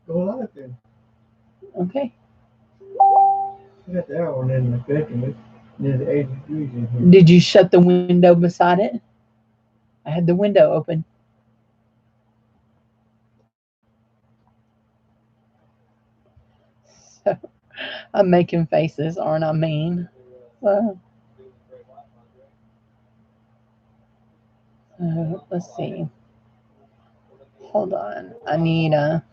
Go live then. Okay. I got that one in the bedroom. Near the 80 degrees in here. Did you shut the window beside it? I had the window open. So I'm making faces, aren't I mean? Well, let's see. Hold on. I need a.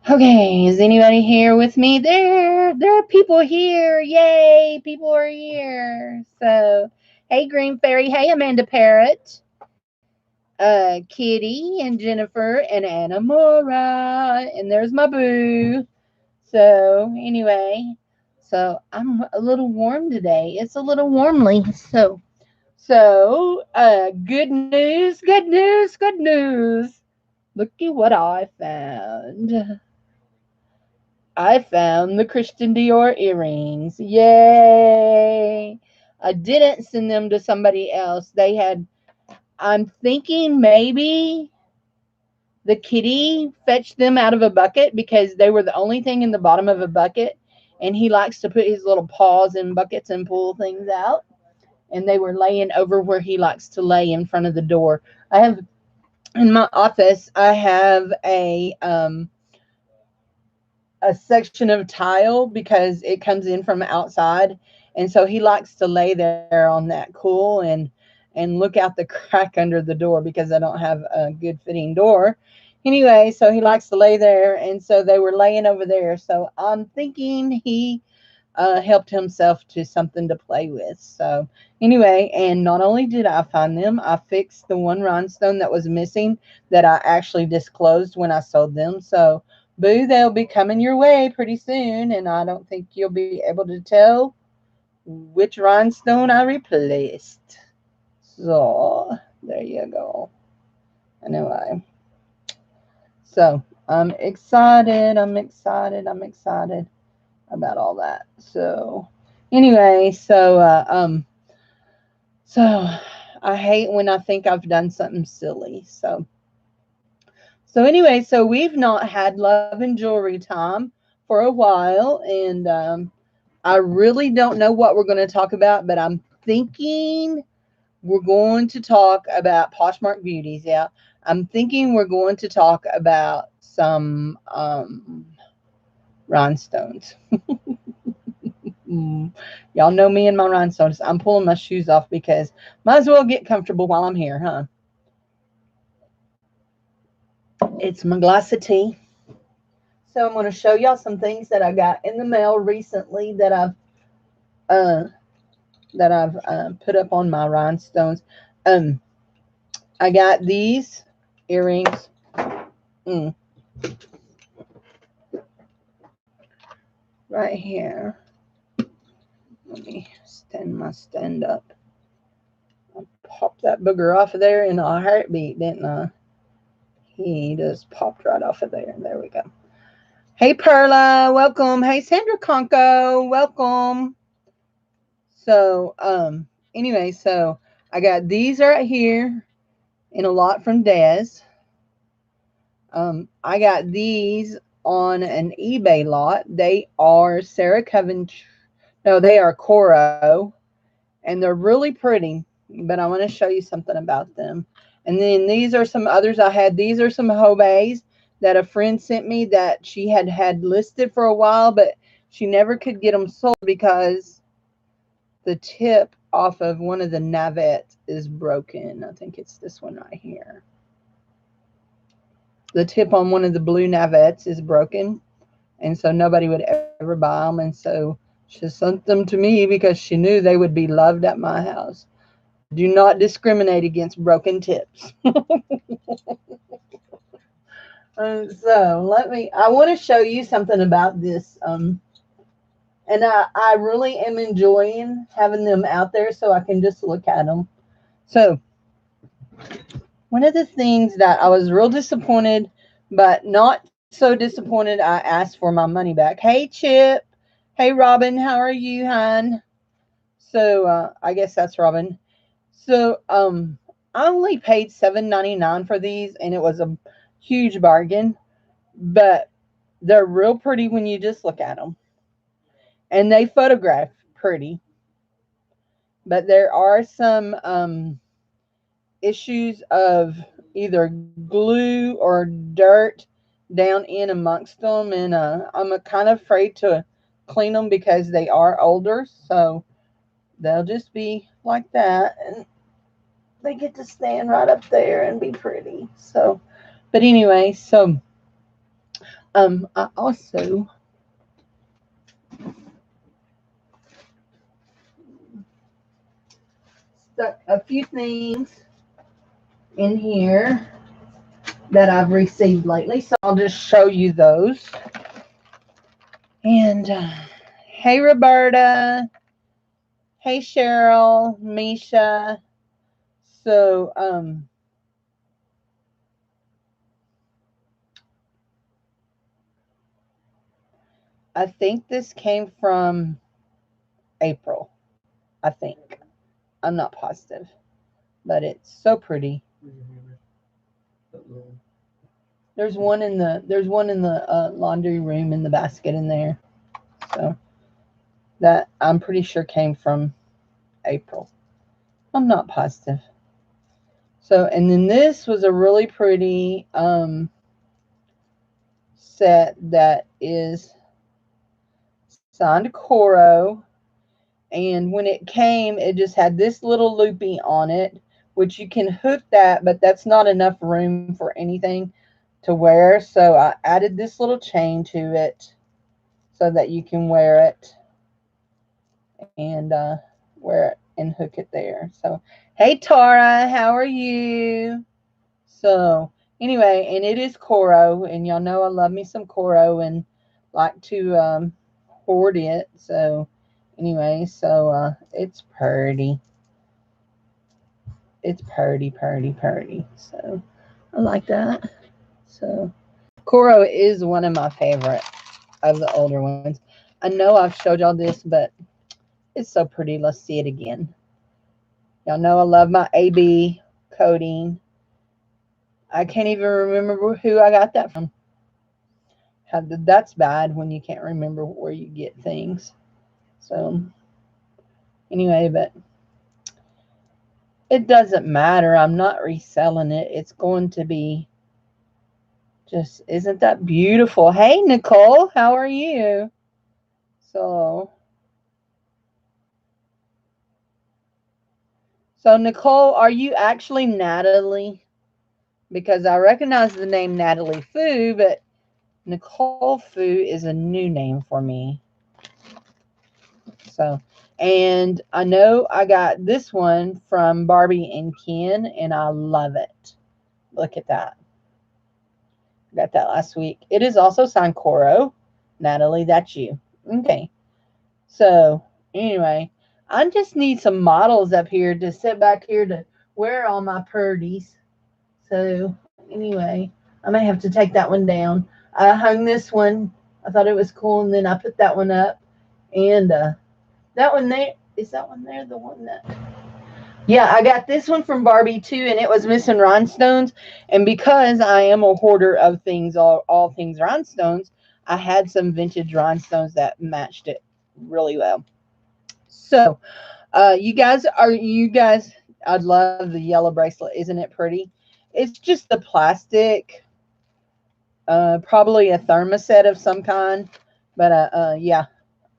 Okay, is anybody here with me? There are people here. Yay, people are here. So, hey, Green Fairy. Hey, Amanda Parrott. Kitty and Jennifer and Anna Mora. And there's my boo. So, anyway, so I'm a little warm today. It's a little warmly. Good news, good news, good news. Looky what I found. I found the Christian Dior earrings. Yay! I didn't send them to somebody else. I'm thinking maybe the kitty fetched them out of a bucket because they were the only thing in the bottom of a bucket. And he likes to put his little paws in buckets and pull things out. And they were laying over where he likes to lay in front of the door. I have in my office, I have a section of tile because it comes in from outside, and so he likes to lay there on that cool and look out the crack under the door because I don't have a good fitting door. Anyway, so he likes to lay there, and so they were laying over there. So I'm thinking he helped himself to something to play with. So anyway, and not only did I find them, I fixed the one rhinestone that was missing that I actually disclosed when I sold them. So boo, they'll be coming your way pretty soon, and I don't think you'll be able to tell which rhinestone I replaced. So there you go. Anyway, so I'm excited. I'm excited. I'm excited about all that. So anyway, so I hate when I think I've done something silly. So anyway, so we've not had love and jewelry time for a while, and I really don't know what we're going to talk about, but I'm thinking we're going to talk about Poshmark Beauties. Yeah, I'm thinking we're going to talk about some rhinestones. Mm, y'all know me and my rhinestones. I'm pulling my shoes off because might as well get comfortable while I'm here, huh? It's my glass of tea. So I'm going to show y'all some things that I got in the mail recently uh, that I've put up on my rhinestones. Um, I got these earrings. Mm, right here. Let me stand up. I popped that booger off of there in a heartbeat, didn't I? He just popped right off of there. There we go. Hey Perla, welcome. Hey Sandra Conco, welcome. So anyway, so I got these right here in a lot from Des. I got these on an eBay lot. They are Sarah Coventry. No, they are Coro, and they're really pretty. But I want to show you something about them. And then these are some others I had. These are some Hobays that a friend sent me that she had listed for a while, but she never could get them sold because the tip off of one of the navettes is broken. I think it's this one right here. The tip on one of the blue navettes is broken, and so nobody would ever ever buy them. And so she sent them to me because she knew they would be loved at my house. I do not discriminate against broken tips. So I want to show you something about this. And I really am enjoying having them out there so I can just look at them. So one of the things that I was real disappointed, but not so disappointed I asked for my money back. Hey, Chip. Hey, Robin. How are you, hon? So I guess that's Robin. So I only paid $7.99 for these, and it was a huge bargain. But they're real pretty when you just look at them. And they photograph pretty. But there are some issues of either glue or dirt down in amongst them. And I'm kind of afraid to clean them because they are older. So they'll just be like that. And they get to stand right up there and be pretty. So, but anyway, so I also stuck a few things in here that I've received lately, so I'll just show you those. And hey, Roberta. Hey, Cheryl, Misha. So I think this came from April. I think. I'm not positive, but it's so pretty. There's one in the laundry room in the basket in there. So that I'm pretty sure came from April. I'm not positive. So, and then this was a really pretty set that is signed Coro. And when it came, it just had this little loopy on it, which you can hook that, but that's not enough room for anything to wear. So I added this little chain to it so that you can wear it and wear it and hook it there. So, hey, Tara, how are you? So, anyway, and it is Coro, and y'all know I love me some Coro and like to hoard it. So, anyway, so it's pretty. It's pretty. So, I like that. So, Coro is one of my favorite of the older ones. I know I've showed y'all this, but it's so pretty. Let's see it again. Y'all know I love my AB coating. I can't even remember who I got that from. That's bad when you can't remember where you get things. So, anyway, but it doesn't matter. I'm not reselling it. It's going to be just, isn't that beautiful? Hey, Nicole, how are you? So Nicole, are you actually Natalie? Because I recognize the name Natalie Fu, but Nicole Fu is a new name for me. So, and I know I got this one from Barbie and Ken, and I love it. Look at that. I got that last week. It is also signed Coro. Natalie, that's you. Okay. So, anyway, I just need some models up here to sit back here to wear all my purdies. So, anyway, I may have to take that one down. I hung this one. I thought it was cool, and then I put that one up. And that one there, is that one there the one that... Yeah, I got this one from Barbie too, and it was missing rhinestones. And because I am a hoarder of things, all things rhinestones, I had some vintage rhinestones that matched it really well. So, you guys, I'd love the yellow bracelet. Isn't it pretty? It's just the plastic, probably a thermoset of some kind. But yeah,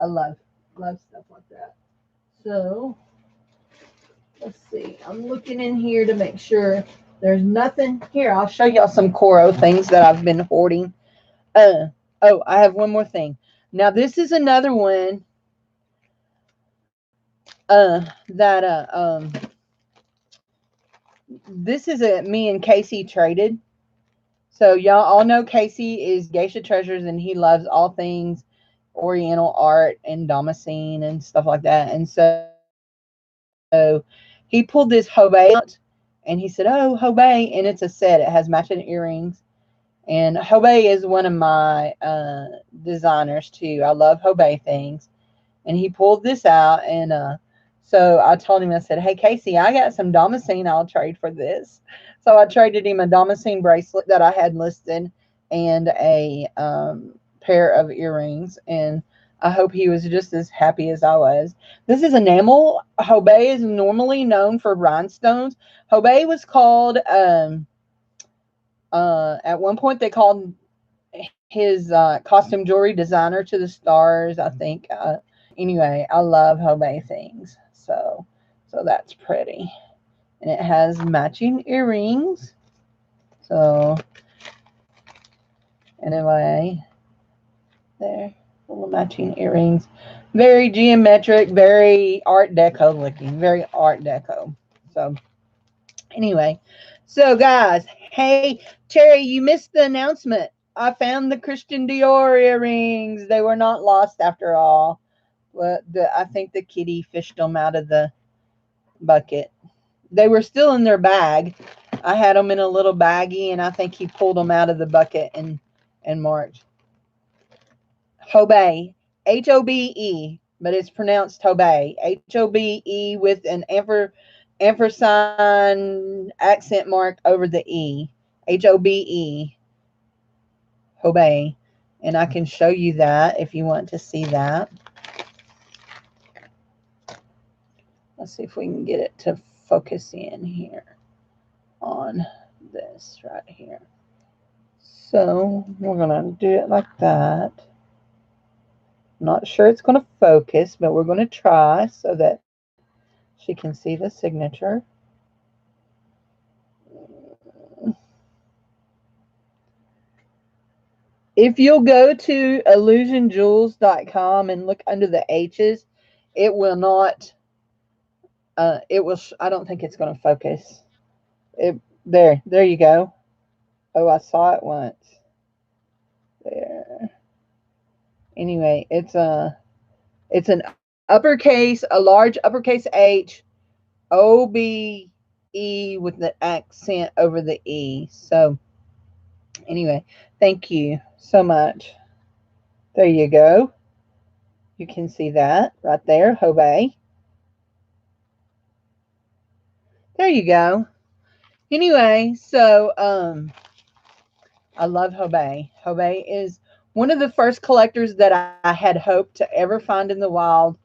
I love stuff like that. So, let's see. I'm looking in here to make sure there's nothing. Here, I'll show y'all some Coro things that I've been hoarding. Oh, I have one more thing. Now this is another one that this is a me and Casey traded. So y'all all know Casey is Geisha Treasures, and he loves all things Oriental art and Damascene and stuff like that. And so he pulled this Hobei out, and he said, "Oh, Hobei," and it's a set. It has matching earrings. And Hobei is one of my designers too. I love Hobei things. And he pulled this out, and so I told him, I said, "Hey Casey, I got some Damascene I'll trade for this." So I traded him a Damascene bracelet that I had listed and a pair of earrings, and I hope he was just as happy as I was. This is enamel. Hobei is normally known for rhinestones. Hobei was called at one point they called his costume jewelry designer to the stars, I think. Anyway, I love Hobei things. So that's pretty. And it has matching earrings. So anyway, there, little matching earrings. Very geometric, very art deco looking, very art deco. So anyway, so guys, hey Terry, you missed the announcement. I found the Christian Dior earrings. They were not lost after all. Well, I think the kitty fished them out of the bucket. They were still in their bag. I had them in a little baggie, and I think he pulled them out of the bucket and marked. Hobei, Hobe, but it's pronounced Hobei. Hobe with an ampersand accent mark over the E. Hobe, Hobei. And I can show you that if you want to see that. Let's see if we can get it to focus in here on this right here. So we're going to do it like that. Not sure it's going to focus, but we're going to try so that she can see the signature. If you'll go to illusionjewels.com and look under the H's, it will not, I don't think it's going to focus. There you go. Oh, I saw it once. There. Anyway, it's an uppercase, a large uppercase H, O-B-E with the accent over the E. So anyway, thank you so much. There you go. You can see that right there, Hobei. There you go. Anyway, so I love Hobei. Hobei is one of the first collectors that I had hoped to ever find in the wild,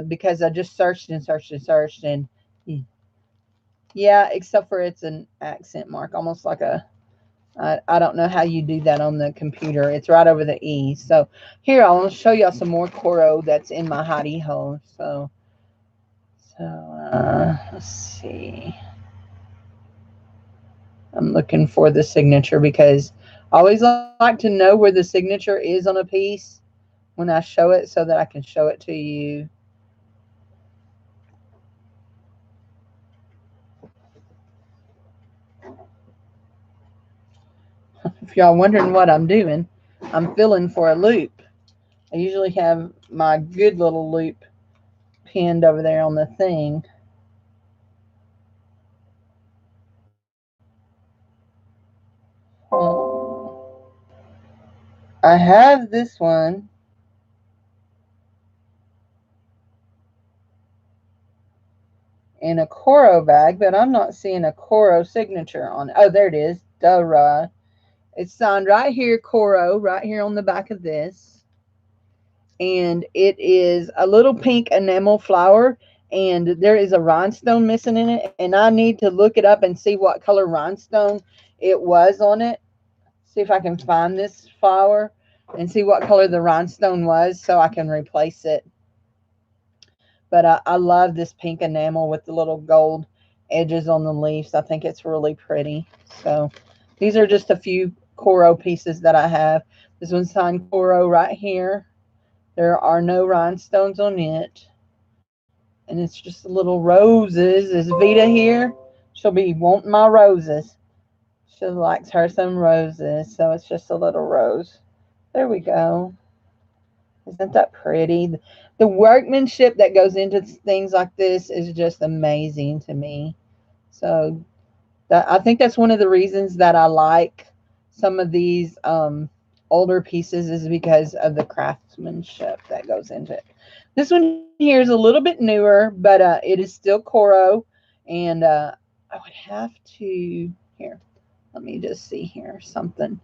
because I just searched and searched and searched, and yeah, except for it's an accent mark, almost like I don't know how you do that on the computer. It's right over the E. So here, I'll show y'all some more Coro that's in my hidey hole. So let's see. I'm looking for the signature because I always like to know where the signature is on a piece when I show it so that I can show it to you. If y'all wondering what I'm doing, I'm filling for a loop. I usually have my good little loop pinned over there on the thing. I have this one. In a Coro bag, but I'm not seeing a Coro signature on it. Oh, there it is. Duh. It's signed right here, Coro, right here on the back of this. And it is a little pink enamel flower, and there is a rhinestone missing in it. And I need to look it up and see what color rhinestone it was on it. See if I can find this flower and see what color the rhinestone was so I can replace it. But I love this pink enamel with the little gold edges on the leaves. I think it's really pretty. So these are just a few Coro pieces that I have. This one's signed Coro right here. There are no rhinestones on it. And it's just little roses. Is Vita here? She'll be wanting my roses. She likes her some roses. So it's just a little rose. There we go. Isn't that pretty? The workmanship that goes into things like this is just amazing to me. So I think that's one of the reasons that I like some of these older pieces is because of the craftsmanship that goes into it. This one here is a little bit newer, but it is still Coro, and I would have to here. Let me just see here something.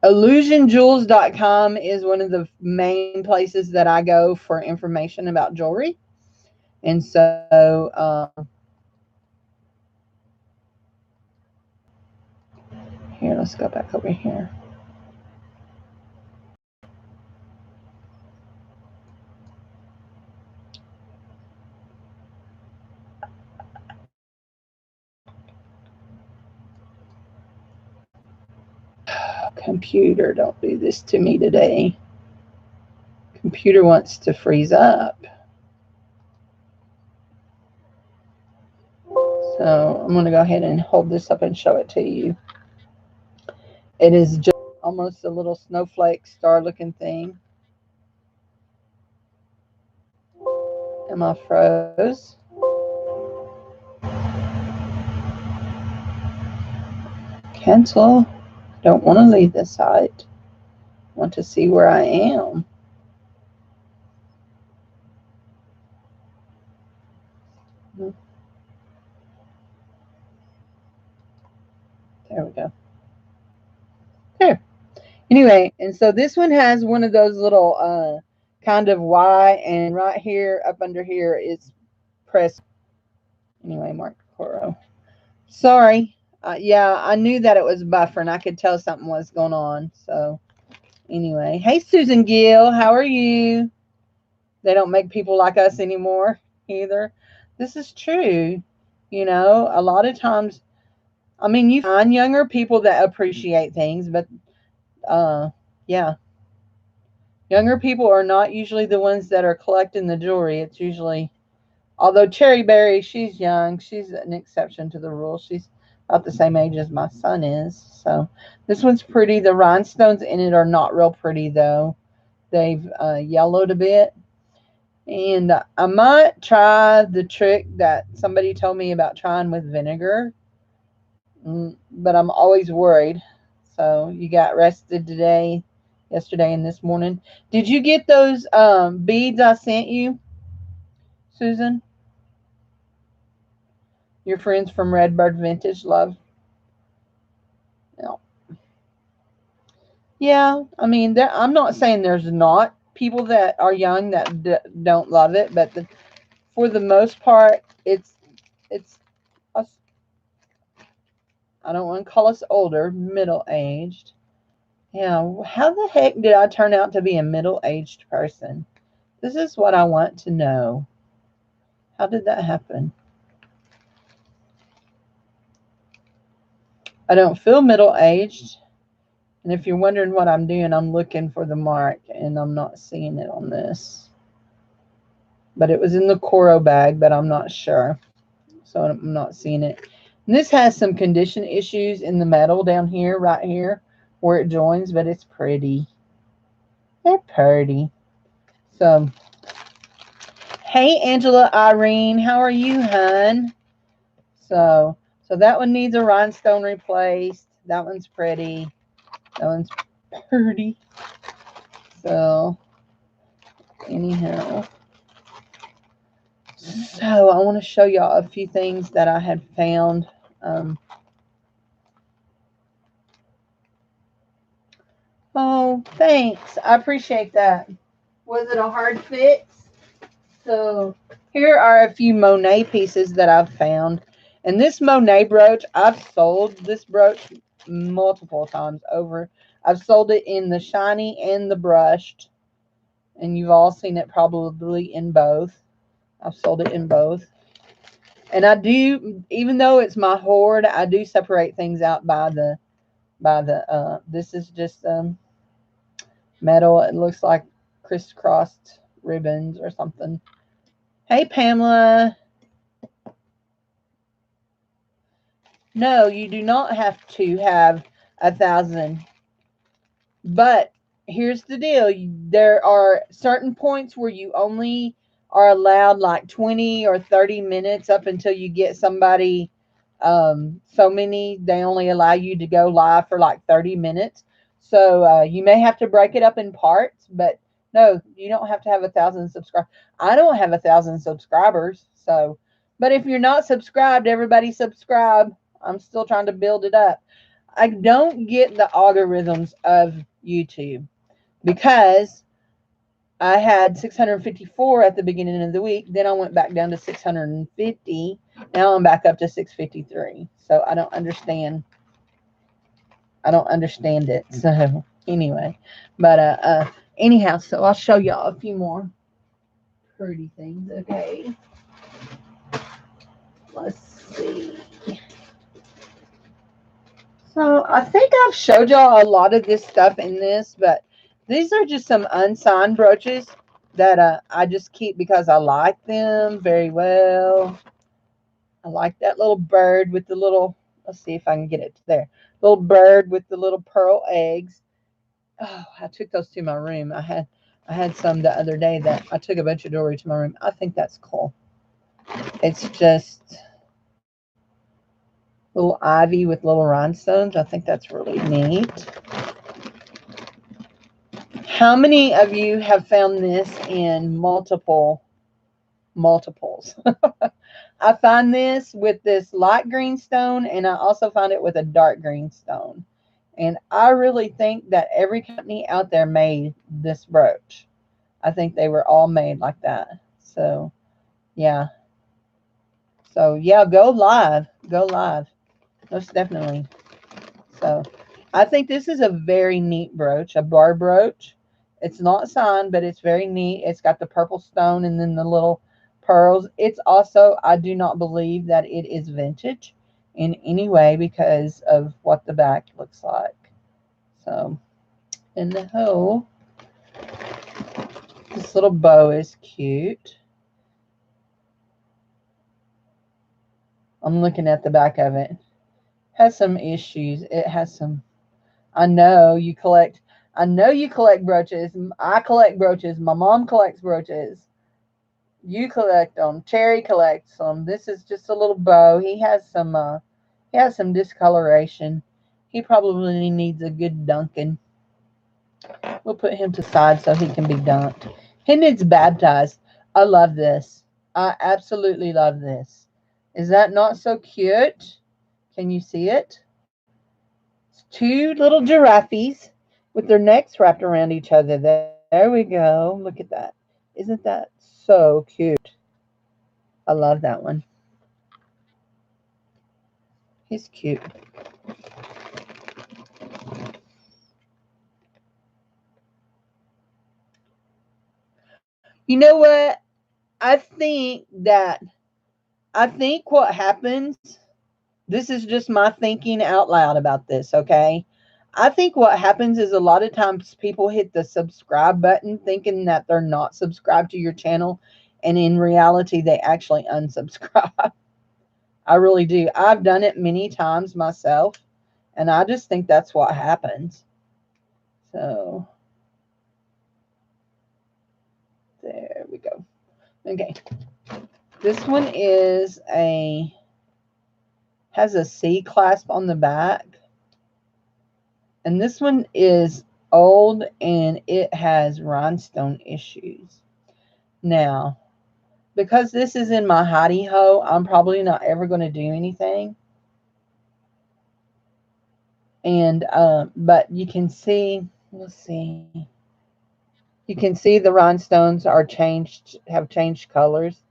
IllusionJewels.com is one of the main places that I go for information about jewelry, and so here, let's go back over here. Computer, don't do this to me today. Computer wants to freeze up. So I'm going to go ahead and hold this up and show it to you. It is just almost a little snowflake star looking thing. Am I froze? Cancel. Don't want to leave the site. Want to see where I am. There we go. There. Anyway, and so this one has one of those little kind of Y, and right here up under here is press. Anyway, Mark Coro. Sorry. Yeah, I knew that it was buffering. I could tell something was going on. So anyway, hey Susan Gill, how are you? They don't make people like us anymore either. This is true. You know, a lot of times, I mean, you find younger people that appreciate things, but yeah, younger people are not usually the ones that are collecting the jewelry. It's usually, although Cherry Berry, she's young. She's an exception to the rule. She's about the same age as my son is. So this one's pretty. The rhinestones in it are not real pretty, though. They've yellowed a bit. And I might try the trick that somebody told me about trying with vinegar. But I'm always worried. So you got rested today, yesterday, and this morning. Did you get those beads I sent you, Susan? Your friends from Redbird Vintage Love? No. Yeah, I mean, I'm not saying there's not people that are young that don't love it, but for the most part, it's us. I don't want to call us older, middle aged. Yeah, how the heck did I turn out to be a middle aged person? This is what I want to know. How did that happen? I don't feel middle aged. And if you're wondering what I'm doing, I'm looking for the mark and I'm not seeing it on this. But it was in the Coro bag, but I'm not sure. So I'm not seeing it. And this has some condition issues in the metal down here, right here, where it joins, but it's pretty. It's pretty. So, hey, Angela Irene, how are you, hun? So that one needs a rhinestone replaced. That one's pretty. That one's pretty. So, anyhow. So, I want to show y'all a few things that I had found. Oh, thanks. I appreciate that. Was it a hard fix? So, here are a few Monet pieces that I've found. And this Monet brooch, I've sold this brooch multiple times over. I've sold it in the shiny and the brushed. And you've all seen it probably in both. I've sold it in both. And I do, even though it's my hoard, I do separate things out by the this is just metal. It looks like crisscrossed ribbons or something. Hey, Pamela. No, you do not have to have 1,000. But here's the deal. There are certain points where you only are allowed like 20 or 30 minutes up until you get somebody. So many, they only allow you to go live for like 30 minutes. So you may have to break it up in parts, but no, you don't have to have 1,000 subscribers. I don't have 1,000 subscribers. So, but if you're not subscribed, everybody subscribe. I'm still trying to build it up. I don't get the algorithms of YouTube because I had 654 at the beginning of the week. Then I went back down to 650. Now I'm back up to 653. So I don't understand. I don't understand it. So anyway, but anyhow, so I'll show y'all a few more pretty things. Okay. Let's see. So I think I've showed y'all a lot of this stuff in this, but these are just some unsigned brooches that I just keep because I like them very well. I like that little bird with the little, let's see if I can get it to there. Little bird with the little pearl eggs. Oh, I took those to my room. I had some the other day that I took a bunch of jewelry to my room. I think that's cool. It's just little ivy with little rhinestones. I think that's really neat. How many of you have found this in multiples? I find this with this light green stone, and I also find it with a dark green stone. And I really think that every company out there made this brooch. I think they were all made like that. So, yeah. So, yeah, go live. Go live. Most definitely. So, I think this is a very neat brooch, a bar brooch. It's not signed, but it's very neat. It's got the purple stone and then the little pearls. It's also, I do not believe that it is vintage in any way because of what the back looks like. So, and the whole, this little bow is cute. I'm looking at the back of it. Has some issues. It has some, I know you collect brooches. I collect brooches. My mom collects brooches. You collect them. Cherry collects them. This is just a little bow. He has some discoloration. He probably needs a good dunking. We'll put him to the side so he can be dunked. He needs baptized. I love this. I absolutely love this. Is that not so cute? Can you see it? It's two little giraffes with their necks wrapped around each other. There we go. Look at that. Isn't that so cute? I love that one. He's cute. You know what? I think what happens, this is just my thinking out loud about this, okay? I think what happens is a lot of times people hit the subscribe button thinking that they're not subscribed to your channel, and in reality, they actually unsubscribe. I really do. I've done it many times myself, and I just think that's what happens. So, there we go. Okay. This one has a C clasp on the back. And this one is old and it has rhinestone issues. Now, because this is in my hidey hole, I'm probably not ever going to do anything. And, but you can see, let's see. You can see the rhinestones have changed colors.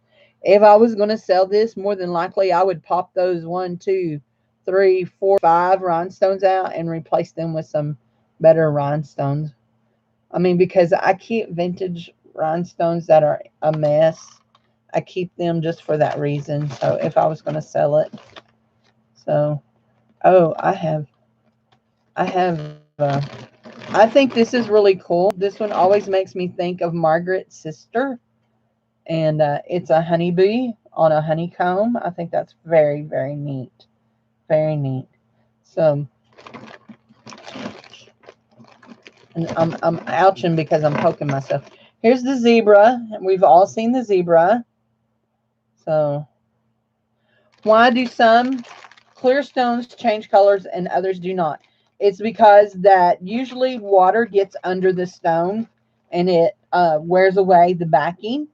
If I was going to sell this, more than likely I would pop those 1, 2, 3, 4, 5 rhinestones out and replace them with some better rhinestones. I mean, because I keep vintage rhinestones that are a mess. I keep them just for that reason. So if I was going to sell it. So, oh, I have I think this is really cool. This one always makes me think of Margaret's sister. And it's a honeybee on a honeycomb. I think that's very, very neat. Very neat. So, and I'm ouching because I'm poking myself. Here's the zebra. We've all seen the zebra. So, why do some clear stones change colors and others do not? It's because that usually water gets under the stone and it wears away the backing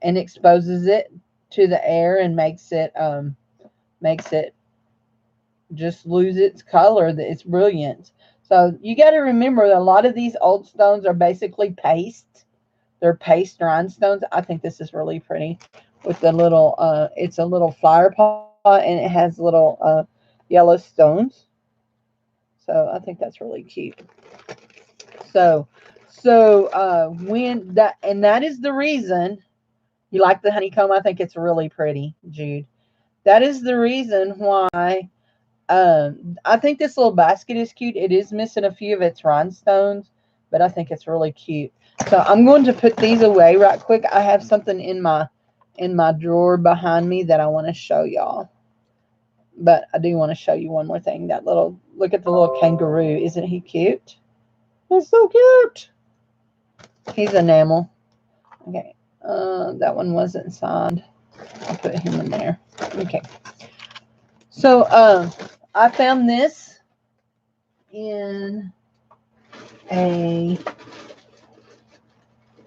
and exposes it to the air and makes it just lose its color, its brilliance. So you got to remember that a lot of these old stones are basically paste. They're paste rhinestones. I think this is really pretty with the little, it's a little flower pot and it has little yellow stones. So I think that's really cute. So, when that, and that is the reason you like the honeycomb. I think it's really pretty, Jude. That is the reason why I think this little basket is cute. It is missing a few of its rhinestones, but I think it's really cute. So I'm going to put these away right quick. I have something in my drawer behind me that I want to show y'all. But I do want to show you one more thing. That little, look at the little kangaroo. Isn't he cute? He's so cute. He's enamel. Okay. That one wasn't signed. I'll put him in there. Okay. So I found this in a, let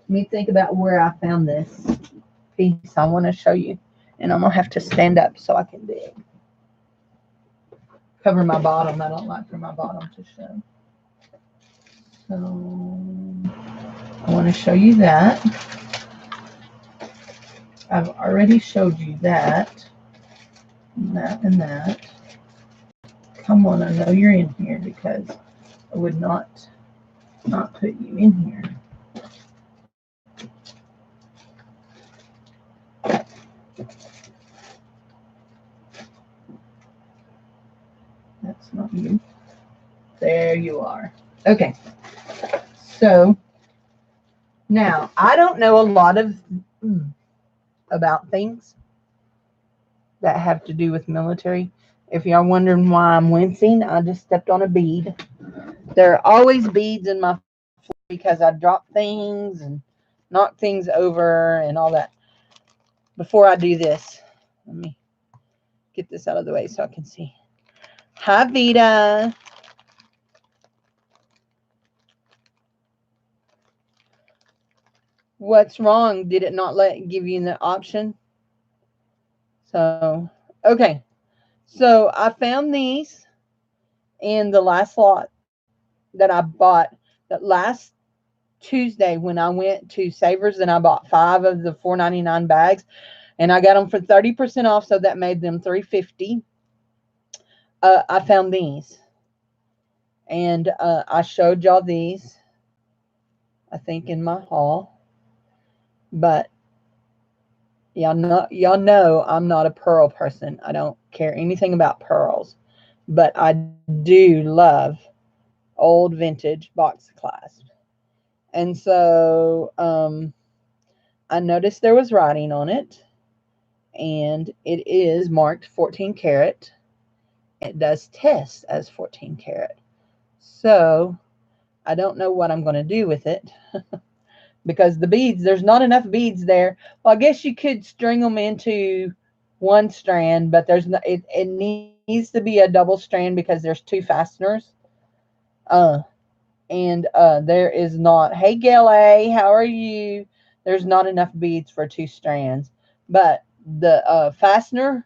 me think about where I found this piece. I want to show you. And I'm going to have to stand up so I can dig. Cover my bottom. I don't like for my bottom to show. So I want to show you that. I've already showed you that. And that and that. Come on, I know you're in here because I would not put you in here. That's not you. There you are. Okay. So now I don't know a lot of about things that have to do with military. If y'all wondering why I'm wincing, I just stepped on a bead. There are always beads in my floor because I drop things and knock things over and all that. Before I do this, let me get this out of the way so I can see. Hi, Vita. What's wrong? Did it not give you the option? So, okay. So I found these in the last lot that I bought that last Tuesday when I went to Savers and I bought 5 of the $4.99 bags and I got them for 30% off, so that made them $3.50. I found these and I showed y'all these, I think, in my haul. But y'all know I'm not a pearl person. I don't care anything about pearls, but I do love old vintage box clasp. And so I noticed there was writing on it, and it is marked 14 karat. It does test as 14 karat. So I don't know what I'm going to do with it because the beads, there's not enough beads there. Well, I guess you could string them into one strand, but there's no, it needs to be a double strand because there's 2 fasteners. And there is not, hey Gail A, how are you? There's not enough beads for 2 strands. But the fastener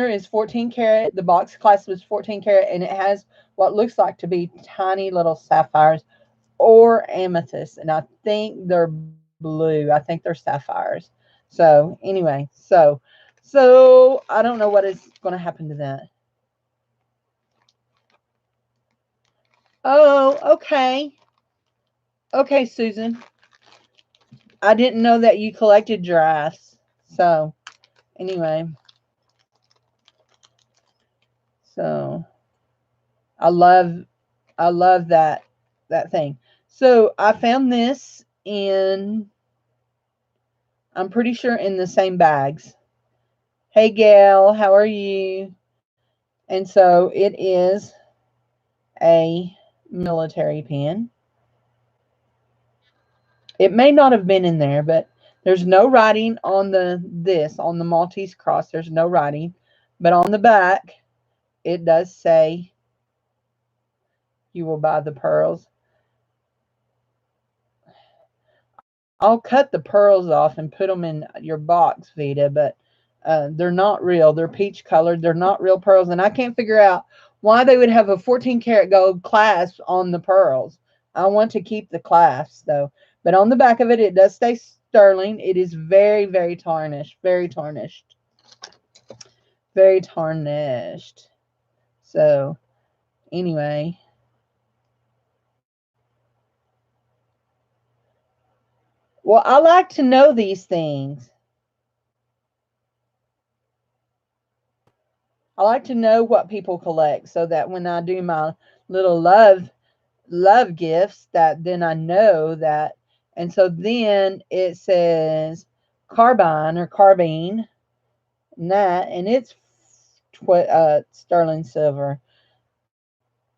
is 14 karat. The box clasp is 14 karat, and it has what looks like to be tiny little sapphires or amethyst, and I think they're blue. I think they're sapphires. So anyway, so I don't know what is going to happen to that. Oh, okay. Okay, Susan. I didn't know that you collected giraffes. So anyway. So I love that thing. So I found this in, I'm pretty sure in the same bags. Hey Gail, how are you? And so it is a military pin. It may not have been in there, but there's no writing on on the Maltese cross. There's no writing, but on the back it does say you will buy the pearls. I'll cut the pearls off and put them in your box, Vita, but they're not real. They're peach colored. They're not real pearls, and I can't figure out why they would have a 14 karat gold clasp on the pearls. I want to keep the clasp though, but on the back of it, it does say sterling. It is very, very tarnished, very tarnished, very tarnished. So anyway, well, I like to know these things. I like to know what people collect so that when I do my little love gifts, that then I know that. And so then it says carbine or carbine, and that, and it's sterling silver.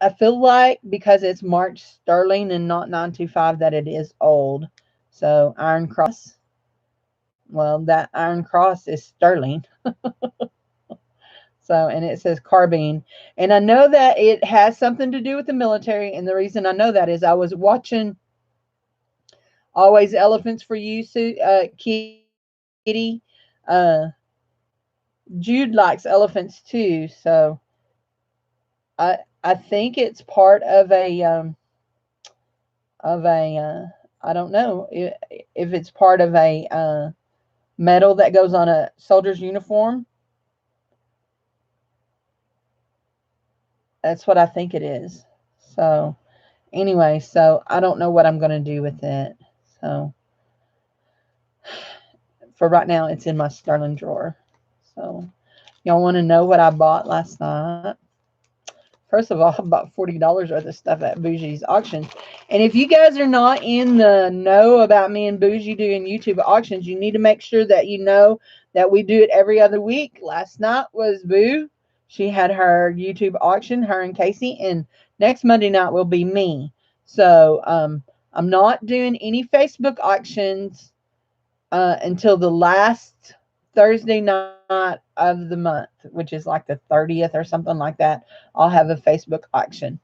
I feel like because it's marked sterling and not 925 that it is old. So Iron Cross, well, that Iron Cross is sterling. So, and it says carbine. And I know that it has something to do with the military. And the reason I know that is I was watching Always Elephants for You, Kitty. Jude likes elephants too. So I think it's part of a, I don't know if it's part of a medal that goes on a soldier's uniform. That's what I think it is. So anyway, so I don't know what I'm going to do with it. So for right now, it's in my sterling drawer. So y'all want to know what I bought last night? First of all, I bought $40 worth of stuff at Bougie's auctions. And if you guys are not in the know about me and Bougie doing YouTube auctions, you need to make sure that you know that we do it every other week. Last night was Boo. She had her YouTube auction, her and Casey, and next Monday night will be me. So I'm not doing any Facebook auctions until the last Thursday night of the month, which is like the 30th or something like that. I'll have a Facebook auction.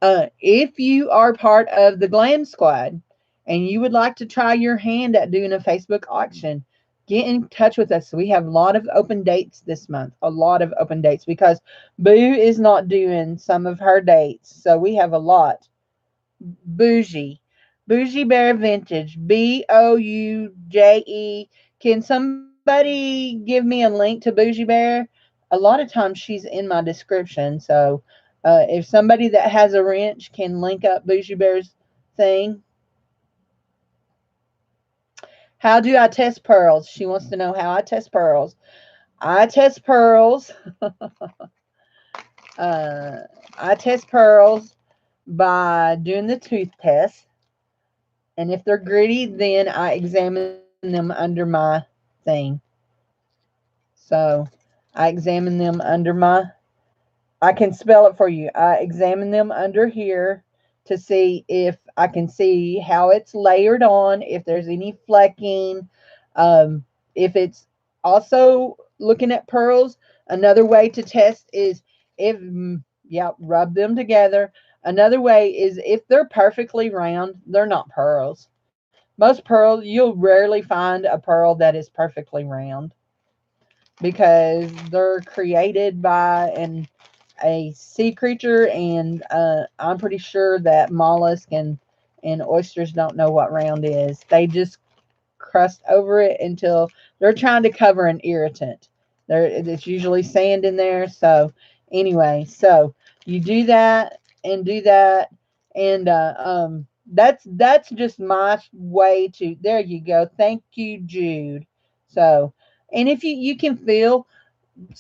If you are part of the Glam Squad and you would like to try your hand at doing a Facebook auction, get in touch with us. We have a lot of open dates this month, a lot of open dates because Boo is not doing some of her dates. So we have a lot. Bougie. Bougie Bear Vintage. Bouje. Can somebody give me a link to Bougie Bear? A lot of times she's in my description. So if somebody that has a wrench can link up Bougie Bear's thing. How do I test pearls? She wants to know how I test pearls. I test pearls. uh, I test pearls by doing the tooth test. And if they're gritty, then I examine them under my thing. So I examine them under my, I can spell it for you. I examine them under here to see if I can see how it's layered on, if there's any flecking, if it's also looking at pearls. Another way to test is if, yeah, rub them together. Another way is if they're perfectly round, they're not pearls. Most pearls, you'll rarely find a pearl that is perfectly round because they're created by a sea creature, and I'm pretty sure that mollusk and oysters don't know what round is. They just crust over it until they're trying to cover an irritant. It's usually sand in there. So anyway, so you do that and do that, and that's just my way to. There you go. Thank you, Jude. So, and if you can feel,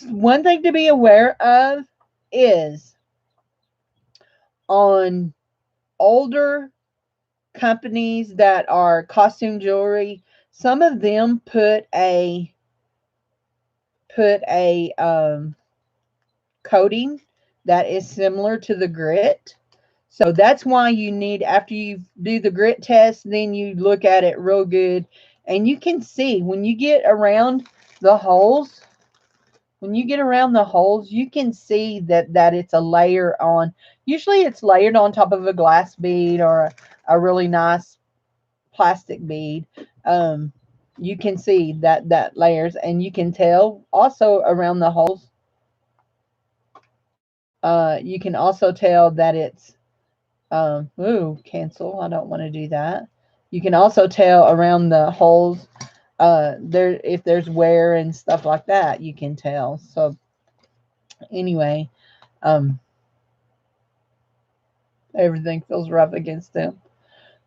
one thing to be aware of is on older companies that are costume jewelry, some of them put a coating that is similar to the grit. So that's why you need, after you do the grit test, then you look at it real good. And you can see when you get around the holes, you can see that it's a layer on. Usually it's layered on top of a glass bead or a really nice plastic bead. You can see that layers, and you can tell also around the holes. You can also tell that it's ooh, cancel. I don't want to do that. You can also tell around the holes there, if there's wear and stuff like that, you can tell. So anyway, um everything feels rough against them.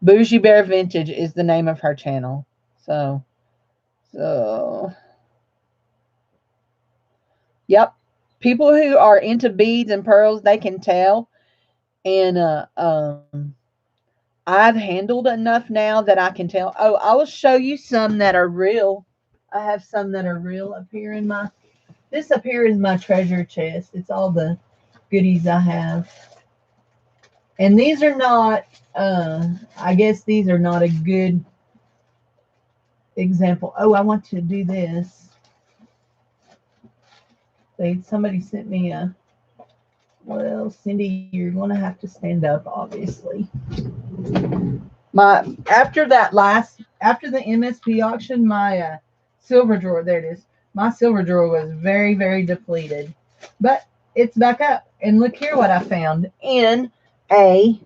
Bougie Bear Vintage is the name of her channel. So yep. People who are into beads and pearls, they can tell. And I've handled enough now that I can tell. Oh, I will show you some that are real. I have some that are real up here in my, this up here is my treasure chest. It's all the goodies I have. And these are not, I guess these are not a good example. Oh, I want to do this. Somebody sent me a, well, Cindy, you're going to have to stand up, obviously. After the MSP auction, my silver drawer, there it is. My silver drawer was very, very depleted. But it's back up. And look here what I found in a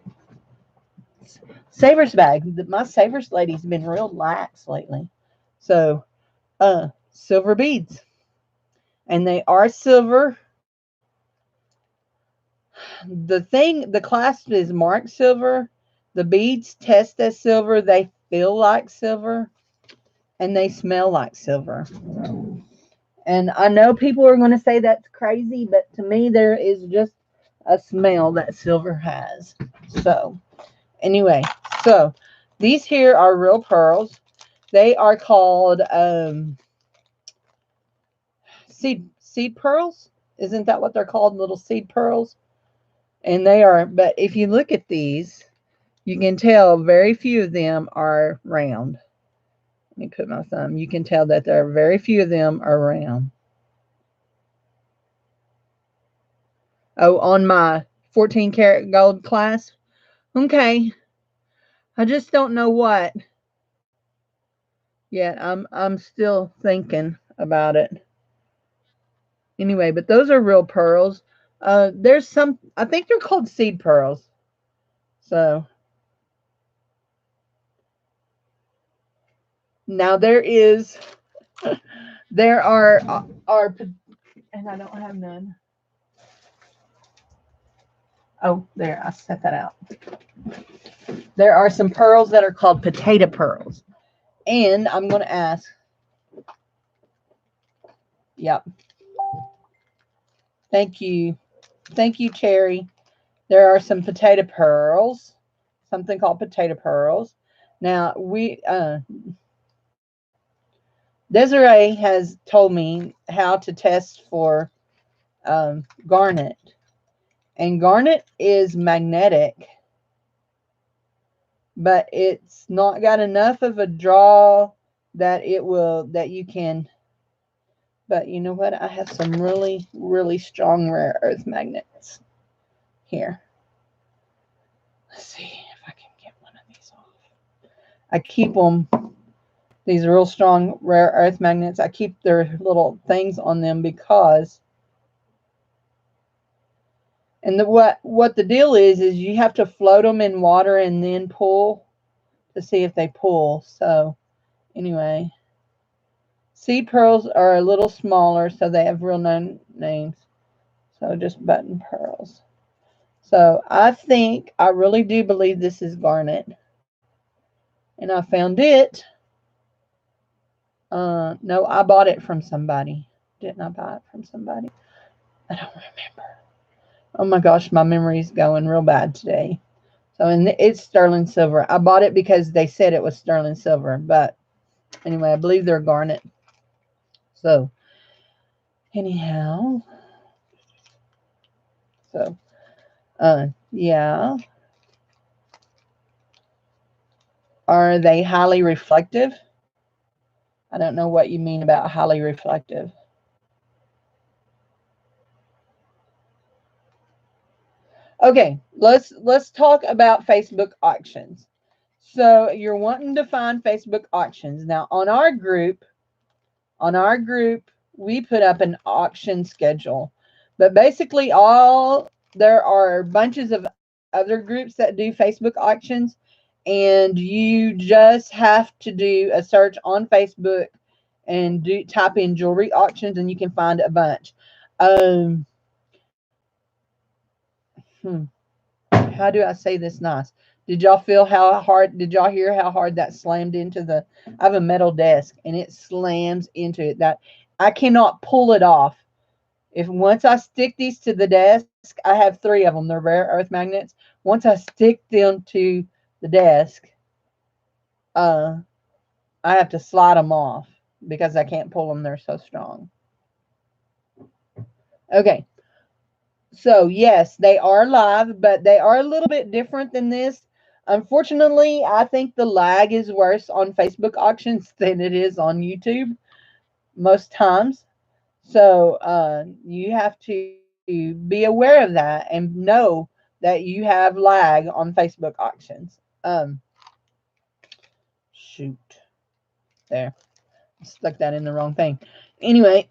Savers bag. My Savers lady's been real lax lately. So, silver beads. And they are silver. The clasp is marked silver. The beads test as silver. They feel like silver. And they smell like silver. And I know people are going to say that's crazy, but to me, there is just a smell that silver has. So, anyway, so these here are real pearls. They are called seed pearls. Isn't that what they're called? Little seed pearls. And they are, but if you look at these, you can tell very few of them are round. Let me put my thumb. You can tell that there are very few of them are round. Oh, on my 14 karat gold clasp. Okay. I just don't know what yet. I'm still thinking about it. Anyway, but those are real pearls. There's some, I think they're called seed pearls. So now there are, and I don't have none. Oh, there, I set that out. There are some pearls that are called potato pearls. And I'm going to ask. Yep. Thank you. Thank you, Cherry. There are some potato pearls. Something called potato pearls. Now, Desiree has told me how to test for garnet. And garnet is magnetic. But it's not got enough of a draw that you can. But you know what? I have some really, really strong rare earth magnets here. Let's see if I can get one of these off. I keep them, these real strong rare earth magnets. I keep their little things on them because, and what the deal is you have to float them in water and then pull to see if they pull. So anyway. Seed pearls are a little smaller, so they have real names. So just button pearls. So I really do believe this is garnet. And I found it. No, I bought it from somebody. Didn't I buy it from somebody? I don't remember. Oh my gosh, my memory's going real bad today. So, and it's sterling silver. I bought it because they said it was sterling silver, but anyway, I believe they're garnet. So, anyhow, so yeah, are they highly reflective? I don't know what you mean about highly reflective. Okay, let's talk about Facebook auctions. So you're wanting to find Facebook auctions. Now on our group, we put up an auction schedule. But basically all there are bunches of other groups that do Facebook auctions, and you just have to do a search on Facebook and do type in jewelry auctions and you can find a bunch. Um hmm, how do I say this nice? Did y'all feel how hard? Did y'all hear how hard that slammed into the? I have a metal desk and it slams into it. That I cannot pull it off. If once I stick these to the desk, I have three of them. They're rare earth magnets. Once I stick them to the desk, uh, I have to slide them off because I can't pull them. They're so strong. Okay, so yes, they are live, but they are a little bit different than this. Unfortunately, I think the lag is worse on Facebook auctions than it is on YouTube most times. So you have to be aware of that and know that you have lag on Facebook auctions. Shoot, there, stuck that in the wrong thing. Anyway,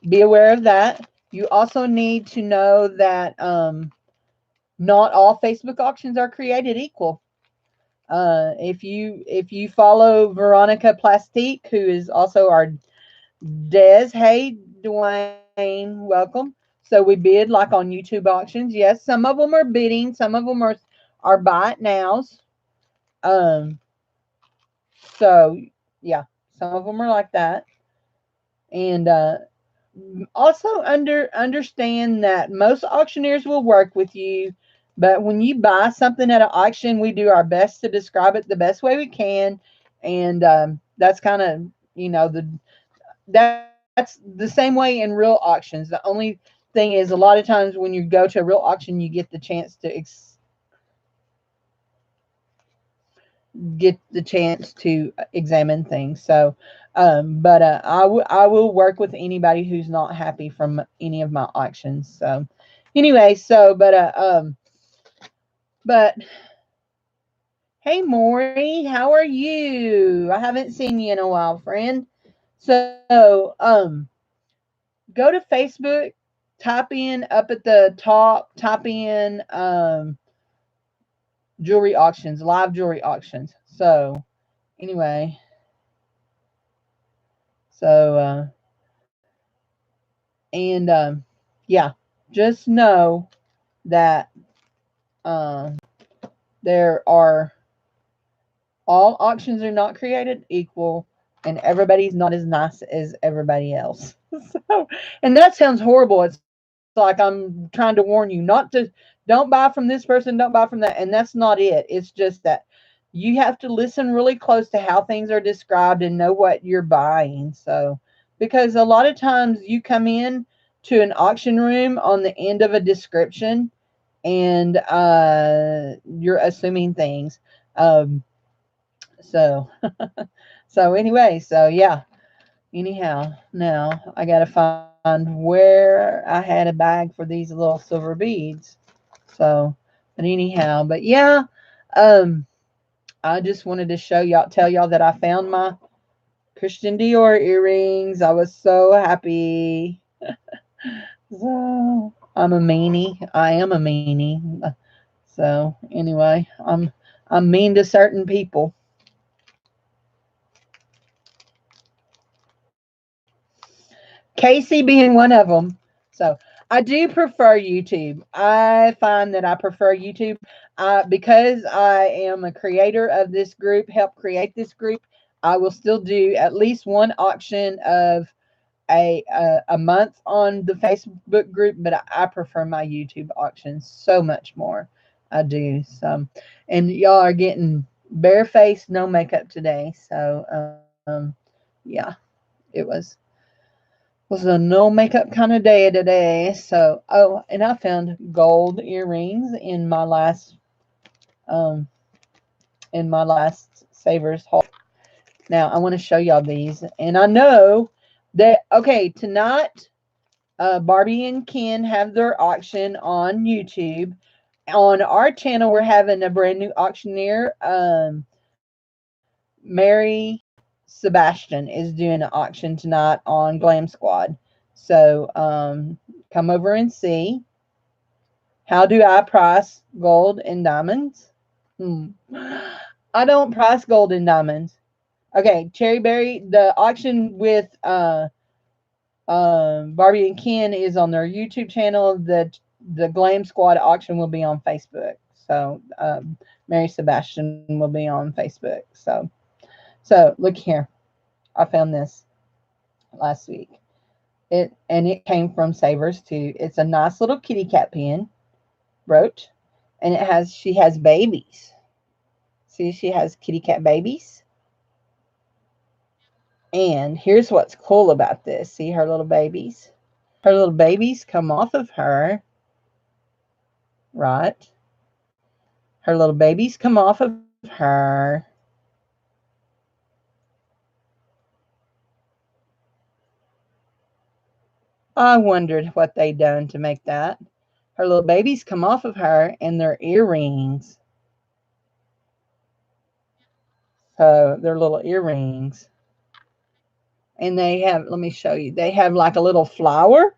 be aware of that. You also need to know that not all Facebook auctions are created equal. If you follow Veronica Plastique, who is also our Des, hey Dwayne, welcome. So we bid like on YouTube auctions. Yes, some of them are bidding, some of them are buy it nows. Um, so yeah, some of them are like that, and also understand that most auctioneers will work with you, but when you buy something at an auction, we do our best to describe it the best way we can, and that's kind of the that's the same way in real auctions. The only thing is, a lot of times when you go to a real auction, you get the chance to examine things. So, but I will work with anybody who's not happy from any of my auctions. So, anyway, but hey, Maury, how are you? I haven't seen you in a while, friend. So, go to Facebook, type in up at the top, type in jewelry auctions, live jewelry auctions. So, anyway, so and yeah, just know that um, there are all auctions are not created equal, and everybody's not as nice as everybody else. So, and that sounds horrible. It's like I'm trying to warn you not to, don't buy from this person, don't buy from that, and that's not it. It's just that you have to listen really close to how things are described and know what you're buying. So, because a lot of times you come in to an auction room on the end of a description and you're assuming things. Um, so, so anyway, so yeah. Anyhow, now I gotta find where I had a bag for these little silver beads. So, but anyhow, but yeah, um, I just wanted to show y'all, tell y'all that I found my Christian Dior earrings. I was so happy. So I'm a meanie. I am a meanie. So anyway, I'm mean to certain people. Casey being one of them. So I do prefer YouTube. I find that I prefer YouTube because I am a creator of this group, help create this group. I will still do at least one auction of a month on the Facebook group, but I prefer my YouTube auctions so much more. I do. So, and y'all are getting barefaced, no makeup today. So, yeah, it was a no makeup kind of day today. So, oh, and I found gold earrings um in my last Savers haul. Now I want to show y'all these, and I know that okay tonight. Barbie and Ken have their auction on YouTube. On our channel, we're having a brand new auctioneer. Mary Sebastian is doing an auction tonight on Glam Squad. So come over and see. How do I price gold and diamonds? I don't price gold and diamonds. Okay, Cherry Berry, the auction with Barbie and Ken is on their YouTube channel. The Glam Squad auction will be on Facebook. So Mary Sebastian will be on Facebook. So look here. I found this last week. It came from Savers too. It's a nice little kitty cat pen, brooch, and she has babies. See, she has kitty cat babies. And here's what's cool about this. See her little babies? Her little babies come off of her, right? Her little babies come off of her. I wondered what they done to make that. Her little babies come off of her and they're earrings. So they're little earrings. And they have, let me show you, they have like a little flower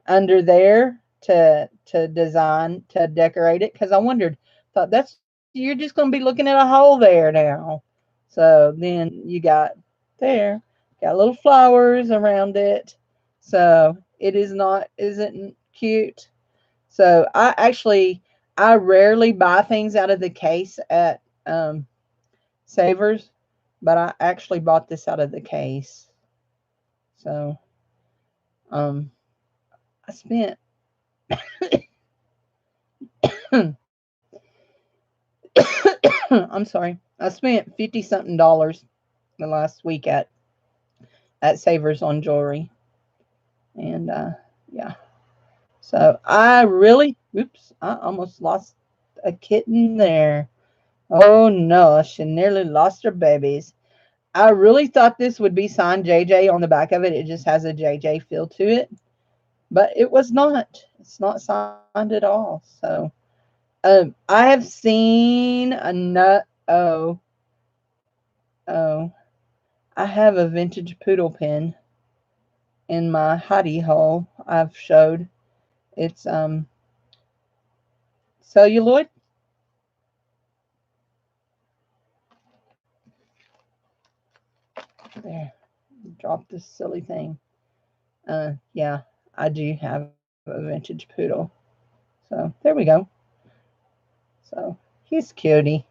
under there to design, to decorate it. Because I wondered, thought you're just going to be looking at a hole there now. So then you got there, got little flowers around it. So it isn't cute. So I rarely buy things out of the case at Savers, but I actually bought this out of the case. So um, I spent I'm sorry, I spent 50 something dollars the last week at Savers on jewelry, and yeah. So oops, I almost lost a kitten there. Oh no, she nearly lost her babies. I really thought this would be signed JJ on the back of it. It just has a JJ feel to it, but it was not. It's not signed at all. So, I have seen a nut. Oh, I have a vintage poodle pin in my hidey hole. I've showed. It's celluloid. There, drop this silly thing. Yeah, I do have a vintage poodle. So there we go. So he's cutie.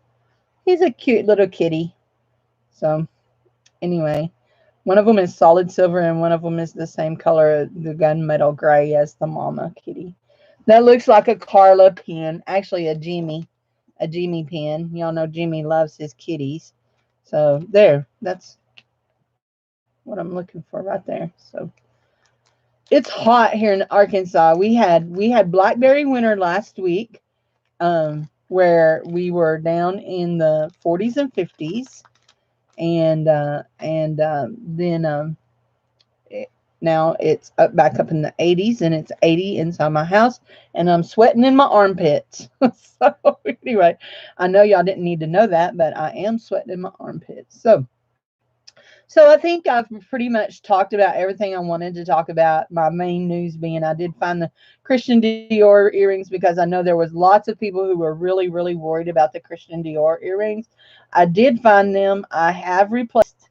He's a cute little kitty. So anyway, one of them is solid silver and one of them is the same color, the gunmetal gray as the mama kitty. That looks like a Carla pen, actually a Jimmy pen. Y'all know Jimmy loves his kitties. So there, that's what I'm looking for right there. So it's hot here in Arkansas. We had blackberry winter last week, where we were down in the 40s and 50s, and then now it's back up in the 80s, and it's 80 inside my house, and I'm sweating in my armpits. So anyway, I know y'all didn't need to know that, but I am sweating in my armpits. So I think I've pretty much talked about everything I wanted to talk about. My main news being I did find the Christian Dior earrings, because I know there was lots of people who were really, really worried about the Christian Dior earrings. I did find them. I have replaced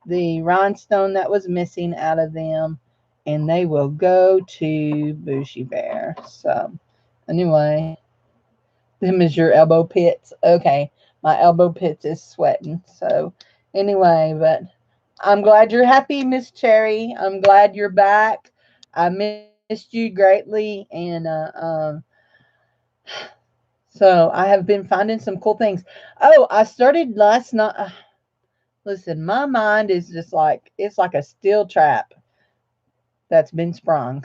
the rhinestone that was missing out of them, and they will go to Bougie Bear. So anyway, them is your elbow pits. Okay, my elbow pits is sweating. So anyway, but I'm glad you're happy, Miss Cherry. I'm glad you're back. I missed you greatly, and so I have been finding some cool things. Oh, I started last night. Listen, my mind is just like it's like a steel trap that's been sprung.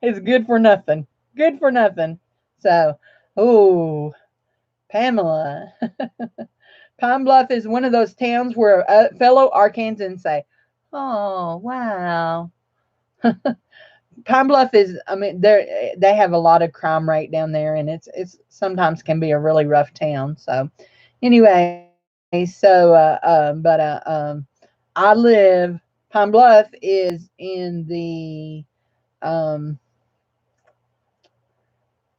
It's good for nothing. Good for nothing. So, oh, Pamela. Pine Bluff is one of those towns where fellow Arkansans say, "Oh, wow." Pine Bluff is, I mean, they have a lot of crime rate down there, and it's sometimes can be a really rough town. So, anyway, I live. Pine Bluff is in the um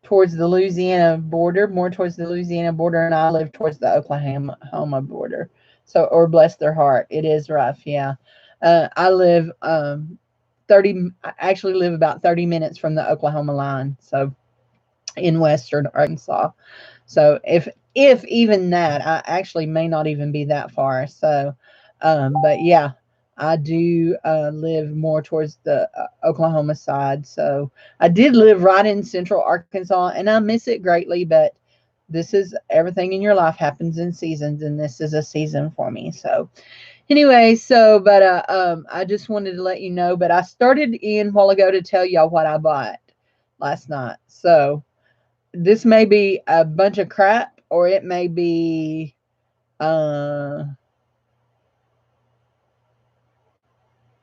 towards the Louisiana border, more towards the Louisiana border, and I live towards the Oklahoma border. So, or bless their heart, it is rough. Yeah, I live 30. I actually live about 30 minutes from the Oklahoma line. So in western Arkansas. So if even that, I actually may not even be that far. So, but yeah, I do live more towards the Oklahoma side. So I did live right in central Arkansas, and I miss it greatly. But this is everything in your life happens in seasons, and this is a season for me. So anyway, I just wanted to let you know. But I started in a while ago to tell y'all what I bought last night. So this may be a bunch of crap, or it may be uh,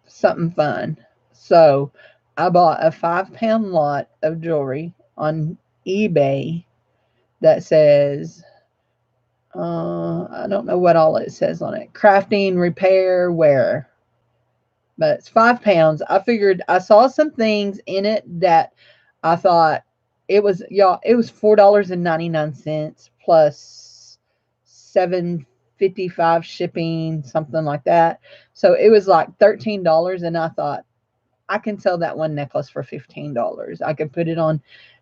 something fun. So I bought a 5 pound lot of jewelry on eBay that says, I don't know what all it says on it, crafting, repair, wear. But it's 5 pounds. I figured I saw some things in it that I thought it was $4.99 plus 7.55 shipping, something like that. So it was like $13, and I thought I can sell that one necklace for $15. I could put it on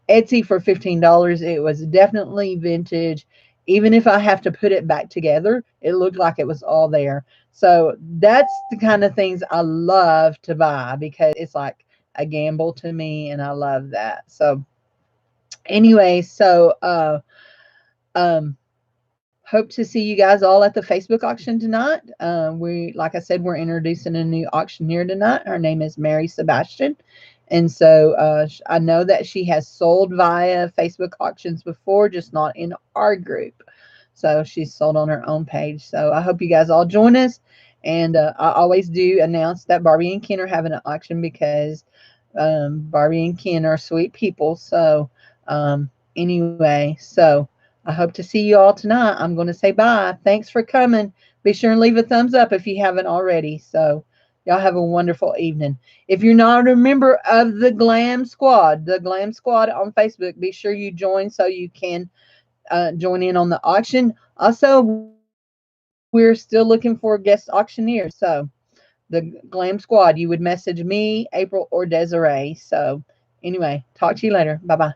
Etsy for $15. It was definitely vintage. Even if I have to put it back together, it looked like it was all there. So that's the kind of things I love to buy because it's like a gamble to me, and I love that. So anyway, um hope to see you guys all at the Facebook auction tonight. Like I said, we're introducing a new auctioneer tonight. Her name is Mary Sebastian. And so I know that she has sold via Facebook auctions before, just not in our group. So she's sold on her own page. So I hope you guys all join us. And I always do announce that Barbie and Ken are having an auction because Barbie and Ken are sweet people. So anyway, so I hope to see you all tonight. I'm going to say bye. Thanks for coming. Be sure and leave a thumbs up if you haven't already. So y'all have a wonderful evening. If you're not a member of the Glam Squad on Facebook, be sure you join so you can join in on the auction. Also, we're still looking for guest auctioneers. So the Glam Squad, you would message me, April, or Desiree. So anyway, talk to you later. Bye-bye.